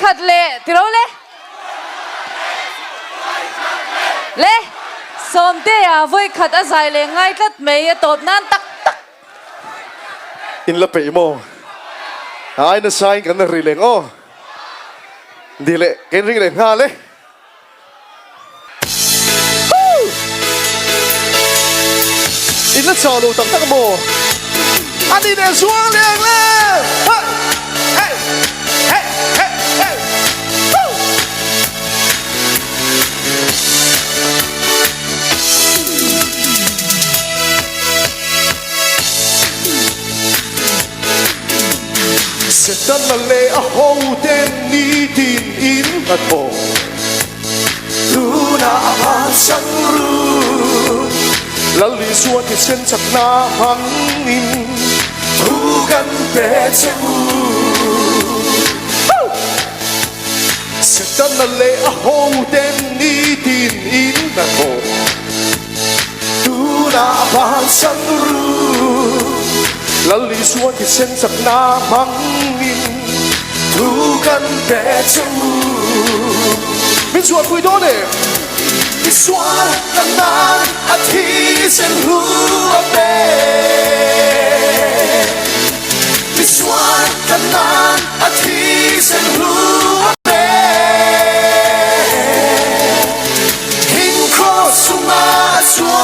ขัดเละที่เราเละเละสมเดียไว้ขัดอะไรเละง่ายตัดเมย์ตบนั่นตักอินละเปย์โมไอ้น่ะใช้กันนะรีเลงโอ้ดีเลยกันรีเลงฮาเลยอินละชาลูตักตักโมอันนี้เดี๋ยวช่วงเลี้ยงเลยเฮ้ยเฮ้ยเฮ้ยเฮ้ยเสด็จมาเลยอาโหเดนนี่ดินอินกระโถดูน่าอาสังรู้ลัลลีสวนที่เส้นจากหน้าหังอินทุกันเป็นเจ้าเสด็จมาเลยอาโหเดนนี่ดินอินกระโถดูน่าอาสังรู้ลัลลีสวนที่เส้นจากหน้าหังอินทุกันเป็นเจ้าเป็นส่วนคุยโดนเองที่สวนกันนานอาทิตย์เส้นหัวเบที่สวนกันนานอาทิตย์เส้นหัวเบหินโคสุมาสว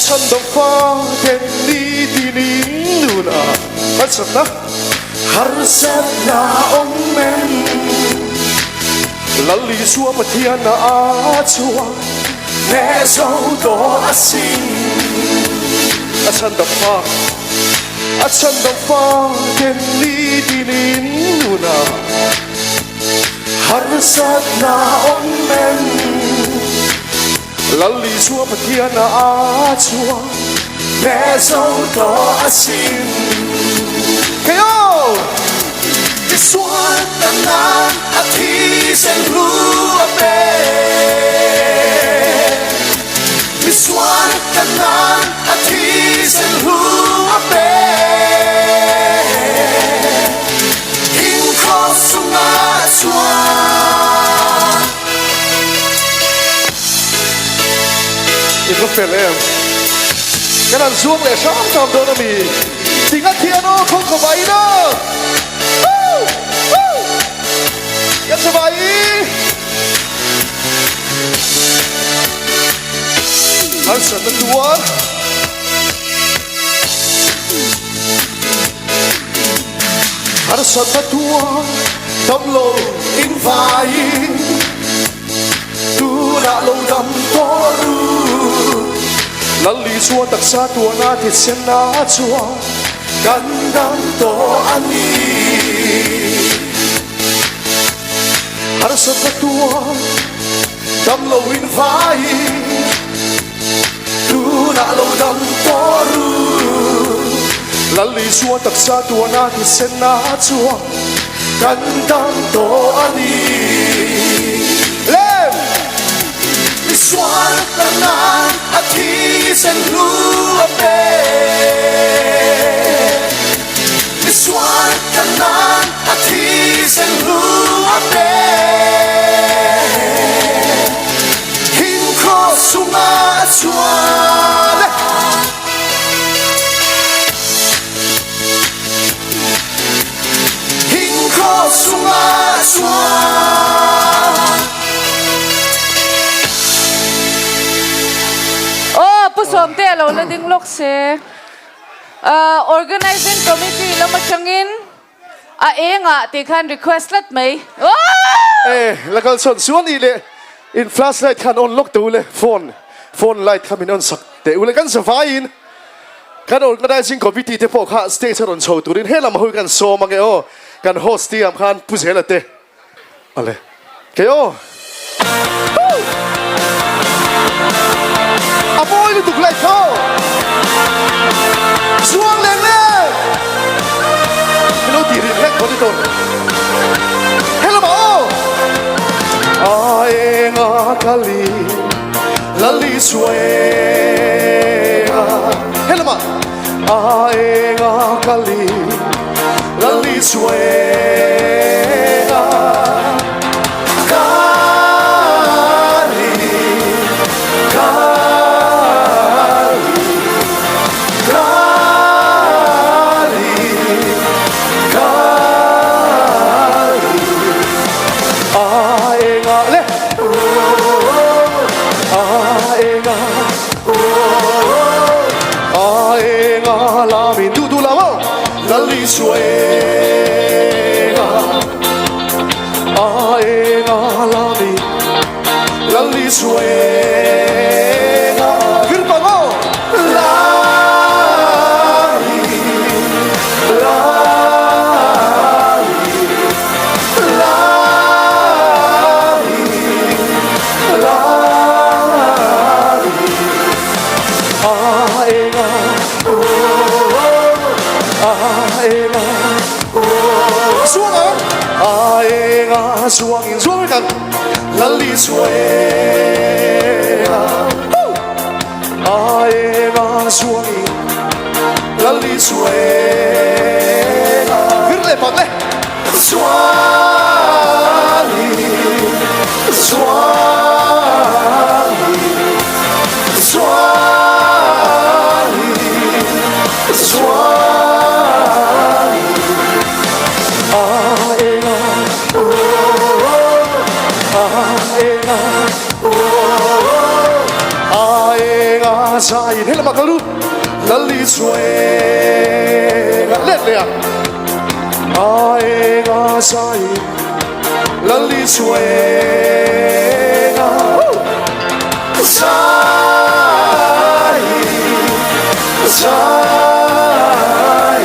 ฉันต้องฟ้าเด่นดีดีนี้ดูนะฮัสนะฮัสนะองเมนลัลลีชัวปะเทียนาอาชัวเนโซโตอาซิงฉันต้องฟ้าเด่นดีดีนี้ดูนะฮัสนะองเมนลัลลีชัวปะเทียนาอาชัวเนโซโตอาซิงเฮ้ยที่สวนกันนานอาทิตย์เส้นหัวเบที่สวนกันนานอาทิตย์เส้นหัวเบหินโคสุมาสวอีกก็เป็นเลยกันนั่นช่วงเลยช้างทำโดนมีสิ่งที่เทียนโอ้คงกบายเนาะยังสบายฮัลโหลนั่นดูว่าฮัลโหลนั่นดูว่าดำโลอินไฟดูน่าลงดำโตรูลัลลีชัวตักษาตัวนาที่เส้นนาชัวกันดังโตอันนี้ฮาร์สตัดตัวดำโลวินไฟดูน่าโลดำโตรูลัลลีชัวตักษาตัวนาที่เส้นนาชัวกันดังโตอันนี้เล่มที่สวนกันนานอาทิตย์เส้นหัวเบที่สวนกันนานอาทิตย์เส้นหัวเบหินโคสุมาสวหินโคสุมาสวผู้สมเตะเราเลยดึงลูกเสorganizing committee เรามาชังอินเองตีคัน request ลัดไหมแล้วก็ส่วนอีเลยอินฟลาสไลท์คันออนล็อกตัวเลยโฟนไลท์คันมินออนสักแต่อุลกันสฟายอินคัน organizing committee เทปข้าสเตชันออนโชว์ตัวนี้เฮลัมหุยกันโซมังเกโอกันโฮสต์ที่อัมคันผู้เสียละเตะอะไรเกโออาบอยนี่ถูกไล่เข้าช่วงเล่นเลยไม่รู้ตีริมเล็กคนที่โดนเฮลโลอาเองอาคาลีลาลีสวยเฮลโล aenga kali lali suenga kali kali kali kali aenga le aenga aenga la mi du la mo la li suenga aenga la mi la li suenga kirpa mo la li la li la li la li aenga aenga suang aenga suangin suangkan lali suenga aenga suangin lali suenga kirle patle suali suali suali suali aenga aenga aenga sai hela makalu lali suenga le aenga sai lali suenga sai sai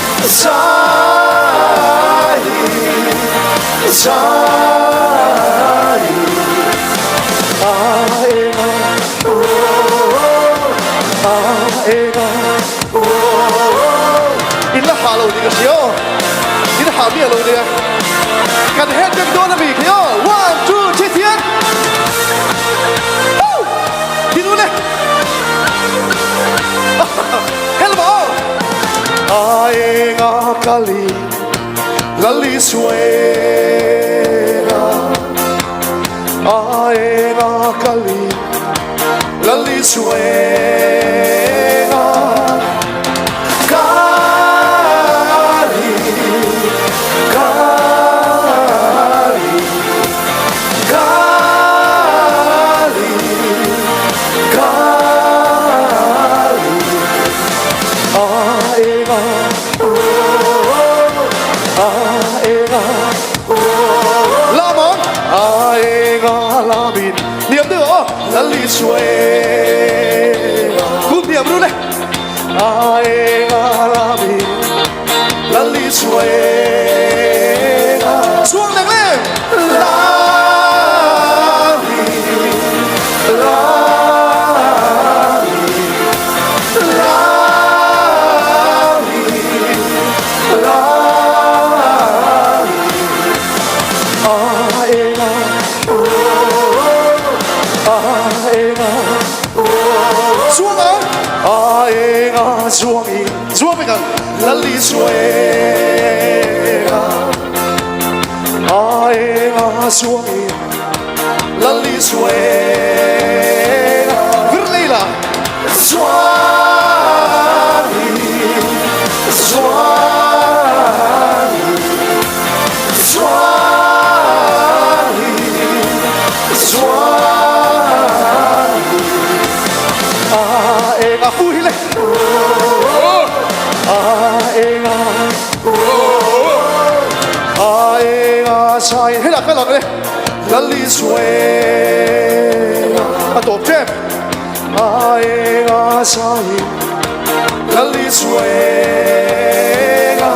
sai sai aenga aenga illa halo ni kasio illa hami alo ni kan head kan do na mi kyo 1 2 3 tian Dinu le hello aenga kali lali suenga aenga kali lali suenga kali kali kali kali aenga aenga lamon aenga lamin niệm được không lali suenga cùng niệm luôn này aenga lamin lali suenga xuống lên lên lali lali lali lali aenga aenga xuống á aenga xuống in xuống với cả lali suenga aenga xuống in lali suenga virleila suali suali suali suali aenga hui le aenga aenga sai hết là cái lọt đây lali suenga top chef aenga sai lali suenga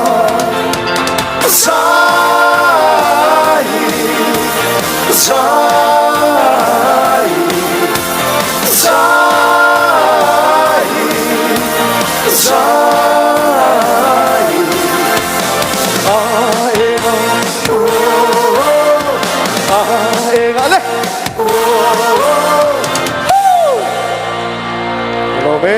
sai sai sai sai aenga aenga le hello me